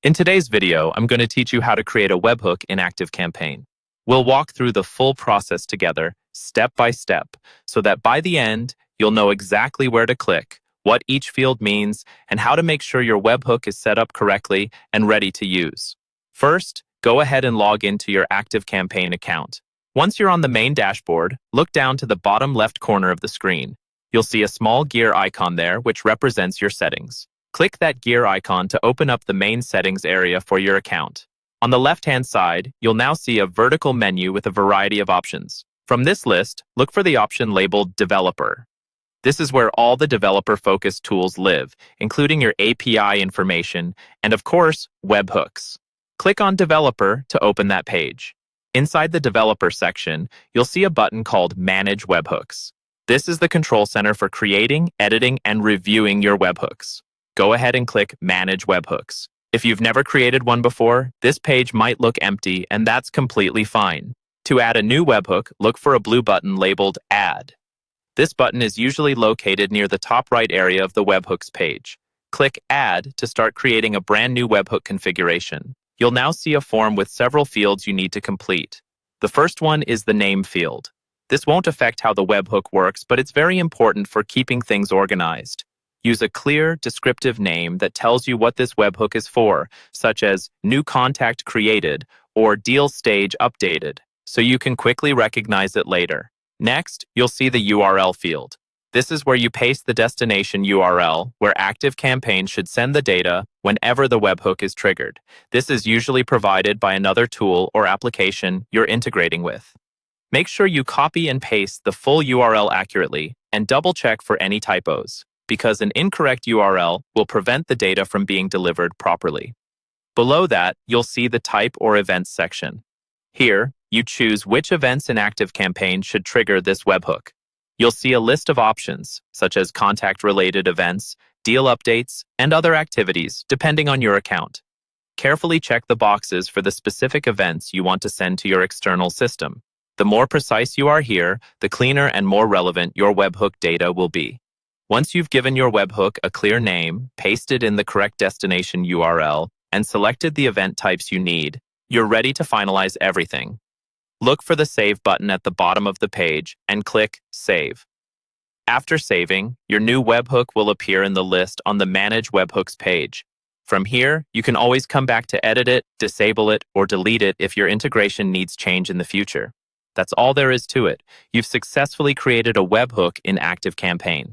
In today's video, I'm going to teach you how to create a webhook in ActiveCampaign. We'll walk through the full process together, step by step, so that by the end, you'll know exactly where to click, what each field means, and how to make sure your webhook is set up correctly and ready to use. First, go ahead and log into your ActiveCampaign account. Once you're on the main dashboard, look down to the bottom left corner of the screen. You'll see a small gear icon there, which represents your settings. Click that gear icon to open up the main settings area for your account. On the left-hand side, you'll now see a vertical menu with a variety of options. From this list, look for the option labeled Developer. This is where all the developer-focused tools live, including your API information and, of course, webhooks. Click on Developer to open that page. Inside the Developer section, you'll see a button called Manage Webhooks. This is the control center for creating, editing, and reviewing your webhooks. Go ahead and click Manage Webhooks. If you've never created one before, this page might look empty, and that's completely fine. To add a new webhook, look for a blue button labeled Add. This button is usually located near the top right area of the webhooks page. Click Add to start creating a brand new webhook configuration. You'll now see a form with several fields you need to complete. The first one is the name field. This won't affect how the webhook works, but it's very important for keeping things organized. Use a clear, descriptive name that tells you what this webhook is for, such as New Contact Created or Deal Stage Updated, so you can quickly recognize it later. Next, you'll see the URL field. This is where you paste the destination URL, where ActiveCampaign should send the data whenever the webhook is triggered. This is usually provided by another tool or application you're integrating with. Make sure you copy and paste the full URL accurately and double-check for any typos, because an incorrect URL will prevent the data from being delivered properly. Below that, you'll see the Type or Events section. Here, you choose which events in ActiveCampaign should trigger this webhook. You'll see a list of options, such as contact-related events, deal updates, and other activities, depending on your account. Carefully check the boxes for the specific events you want to send to your external system. The more precise you are here, the cleaner and more relevant your webhook data will be. Once you've given your webhook a clear name, pasted in the correct destination URL, and selected the event types you need, you're ready to finalize everything. Look for the Save button at the bottom of the page and click Save. After saving, your new webhook will appear in the list on the Manage Webhooks page. From here, you can always come back to edit it, disable it, or delete it if your integration needs change in the future. That's all there is to it. You've successfully created a webhook in ActiveCampaign.